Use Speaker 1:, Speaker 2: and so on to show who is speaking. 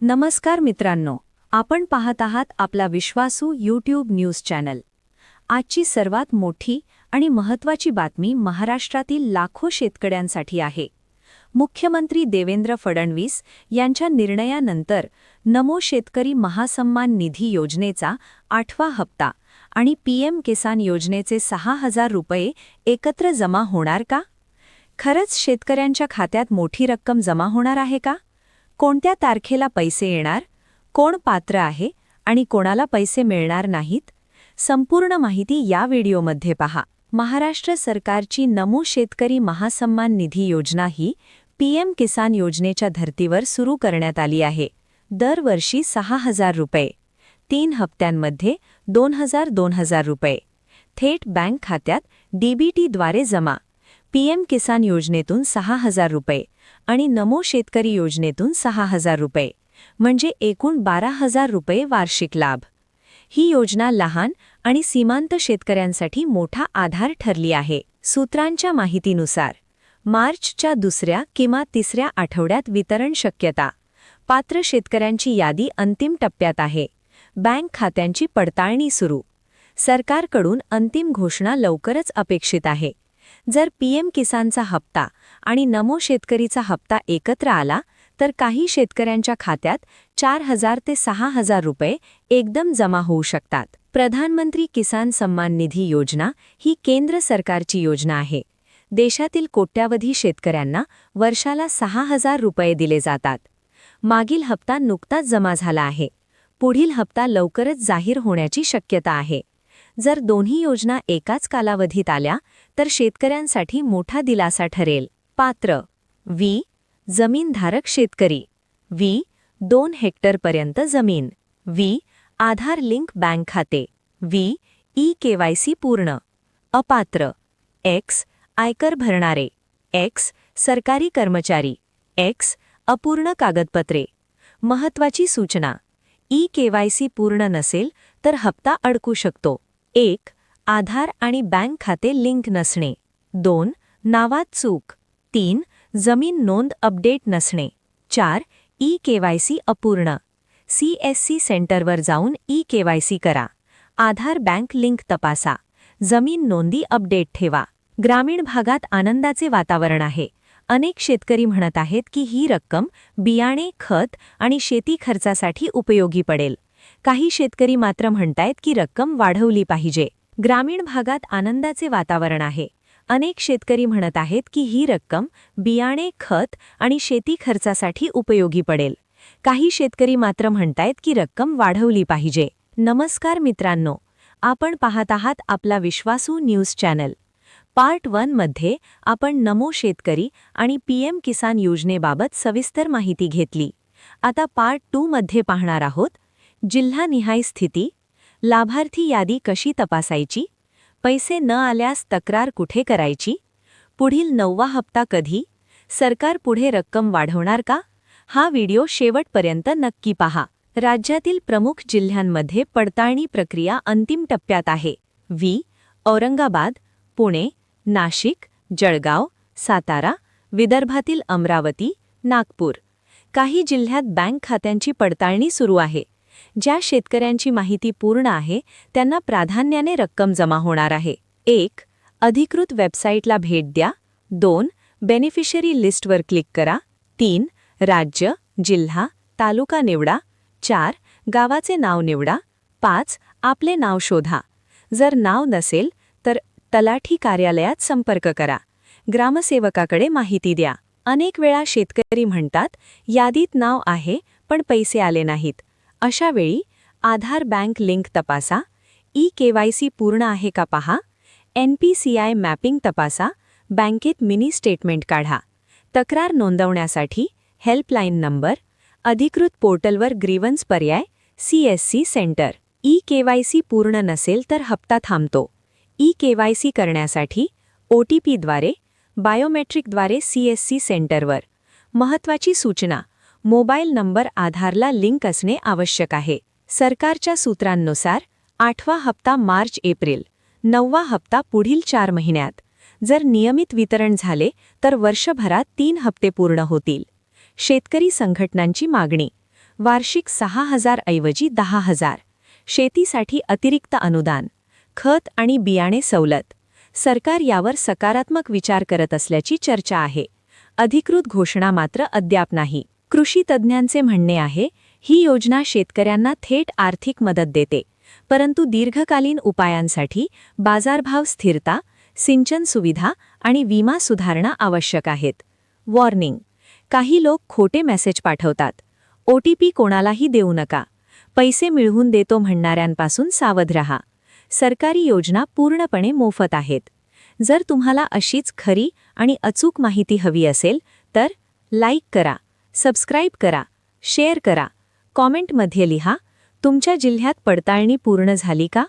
Speaker 1: नमस्कार मित्रांनो, आपण पाहत आहात आपला विश्वासू यूट्यूब न्यूज चॅनल। आजची सर्वात मोठी आणि महत्त्वाची बातमी महाराष्ट्रातील लाखो शेतकऱ्यांसाठी आहे। मुख्यमंत्री देवेंद्र फडणवीस यांच्या निर्णयानंतर नमो शेतकरी महासन्मान निधी योजनेचा 8वा हप्ता आणि पीएम किसान योजनेचे 6000 रुपये एकत्र जमा होणार का? खरंच शेतकऱ्यांच्या खात्यात मोठी रक्कम जमा होणार आहे का? कोणत्या तारखेला पैसे येणार, कोण पात्र आहे आणि कोणाला पैसे मिळणार नाहीत? संपूर्ण माहिती या व्हिडिओमध्ये पहा। महाराष्ट्र सरकारची नमो शेतकरी महासन्मान निधी योजना ही पीएम किसान योजनेच्या धर्तीवर सुरू करण्यात आली आहे। दरवर्षी 6000 रुपये, 3 हप्त्यांमध्ये 2000 रुपये थेट बँक खात्यात डीबीटीद्वारे जमा। पीएम किसान योजनेतून 6000 रुपये आणि नमो शेतकरी योजनेतून 6000 रुपये म्हणजे एकूण 12000 रुपये वार्षिक लाभ। ही योजना लहान आणि सीमांत शेतकऱ्यांसाठी मोठा आधार ठरली आहे। सूत्रांच्या माहितीनुसार मार्चच्या 2ऱ्या किंवा 3ऱ्या आठवड्यात वितरण शक्यता। पात्र शेतकऱ्यांची यादी अंतिम टप्प्यात आहे। बँक खात्यांची पडताळणी सुरू। सरकारकडून अंतिम घोषणा लवकरच अपेक्षित आहे। जर पीएम किसानचा हप्ता आणि नमो शेतकरीचा हप्ता एकत्र आला तर काही शेतकऱ्यांच्या खात्यात 4000 ते 6000 रुपये एकदम जमा होऊ शकतात। प्रधानमंत्री किसान सन्मान निधी योजना ही केंद्र सरकारची योजना आहे। देशातील कोट्यावधी शेतकऱ्यांना वर्षाला 6000 रुपये दिले जातात। मागील हप्ता नुकताच जमा झाला आहे। पुढील हप्ता लवकरच जाहीर होण्याची शक्यता आहे। जर दोन्ही योजना एकाच कालावधीत आल्या तर शेतकऱ्यांसाठी मोठा दिलासा ठरेल। पात्र: वी. जमीनधारक शेतकरी, वी. 2 हेक्टरपर्यंत जमीन, वी. आधार लिंक बँक खाते, वी. ई-केवायसी पूर्ण। अपात्र: एक्स. आयकर भरणारे, एक्स. सरकारी कर्मचारी, एक्स. अपूर्ण कागदपत्रे। महत्त्वाची सूचना: ई-केवायसी पूर्ण नसेल तर हप्ता अडकू शकतो। 1. आधार आणि बँक खाते लिंक नसणे, 2. नावात चूक, 3. जमीन नोंद अपडेट नसणे, 4. ई-केवायसी अपूर्ण। सीएससी सेंटरवर जाऊन ई-केवायसी करा। आधार बँक लिंक तपासा। जमीन नोंदी अपडेट ठेवा। ग्रामीण भागात आनंदाचे वातावरण आहे। अनेक शेतकरी म्हणत आहेत की ही रक्कम बियाणे, खत आणि शेती खर्चासाठी उपयोगी पडेल। काही शेतकरी मात्र म्हणतायत की रक्कम वाढवली पाहिजे। ग्रामीण भागात आनंदाचे वातावरण आहे। अनेक शेतकरी म्हणत आहेत की ही रक्कम बियाणे, खत आणि शेती खर्चासाठी उपयोगी पडेल। काही शेतकरी मात्र म्हणतायत की रक्कम वाढवली पाहिजे। नमस्कार मित्रांनो, आपण पाहत आहात आपला विश्वासू न्यूज चॅनल। पार्ट 1 मध्ये आपण नमो शेतकरी आणि पीएम किसान योजनेबाबत सविस्तर माहिती घेतली। आता पार्ट 2 मध्ये पाहणार आहोत जिल्हानिहाय स्थिती, लाभार्थी यादी कशी तपासायची, पैसे न आल्यास तक्रार कुठे करायची, पुढील 9वा हप्ता कधी, सरकार पुढे रक्कम वाढवणार का? हा व्हिडिओ शेवटपर्यंत नक्की पहा। राज्यातील प्रमुख जिल्ह्यांमध्ये पडताळणी प्रक्रिया अंतिम टप्प्यात आहे। वी. औरंगाबाद, पुणे, नाशिक, जळगाव, सातारा, विदर्भातील अमरावती, नागपूर। काही जिल्ह्यात बँक खात्यांची पडताळणी सुरू आहे। ज्या शेतकऱ्यांची माहिती पूर्ण आहे त्यांना प्राधान्याने रक्कम जमा होणार आहे। 1. अधिकृत वेबसाईटला भेट द्या, 2. बेनिफिशरी लिस्टवर क्लिक करा, 3. राज्य, जिल्हा, तालुका निवडा, 4. गावाचे नाव निवडा, 5. आपले नाव शोधा। जर नाव नसेल तर तलाठी कार्यालयात संपर्क करा। ग्रामसेवकाकडे माहिती द्या। अनेक वेळा शेतकरी म्हणतात यादीत नाव आहे पण पैसे आले नाहीत। अशा वेळी आधार बँक लिंक तपासा, ई-केवायसी पूर्ण आहे का पहा, NPCI मॅपिंग तपासा, बँकेत मिनी स्टेटमेंट काढा। तक्रार नोंदवण्यासाठी हेल्पलाईन नंबर, अधिकृत पोर्टलवर ग्रीव्हन्स पर्याय, CSC सेंटर। ई-केवायसी पूर्ण नसेल तर हप्ता थांबतो। ई-केवायसी करण्यासाठी OTPद्वारे, बायोमेट्रिकद्वारे CSC सेंटरवर। महत्त्वाची सूचना: मोबाईल नंबर आधारला लिंक असणे आवश्यक आहे। सरकारच्या सूत्रांनुसार 8वा हप्ता मार्च-एप्रिल, 9वा हप्ता पुढील 4 महिन्यात। जर नियमित वितरण झाले तर वर्षभरात 3 हप्ते पूर्ण होतील। शेतकरी संघटनांची मागणी: वार्षिक 6,000 ऐवजी 10,000. शेतीसाठी अतिरिक्त अनुदान, खत आणि बियाणे सवलत. सरकार यावर सकारात्मक विचार करत असल्याची चर्चा आहे. अधिकृत घोषणा मात्र अद्याप नाही. कृषी तज्ज्ञांचे म्हणणे आहे, ही योजना शेतकऱ्यांना थेट आर्थिक मदत देते, परंतु दीर्घकालीन उपायांसाठी बाजारभाव स्थिरता, सिंचन सुविधा आणि विमा सुधारणा आवश्यक आहेत. वॉर्निंग: काही लोक खोटे मेसेज पाठवतात. OTP कोणालाही देऊ नका. पैसे मिळवून देतो म्हणणाऱ्यांपासून सावध रहा. सरकारी योजना पूर्णपणे मोफत आहेत. जर तुम्हाला अशीच खरी आणि अचूक माहिती हवी असेल तर लाईक करा, सबस्क्राईब करा, शेअर करा. कॉमेंटमध्ये लिहा, तुमच्या जिल्ह्यात पडताळणी पूर्ण झाली का?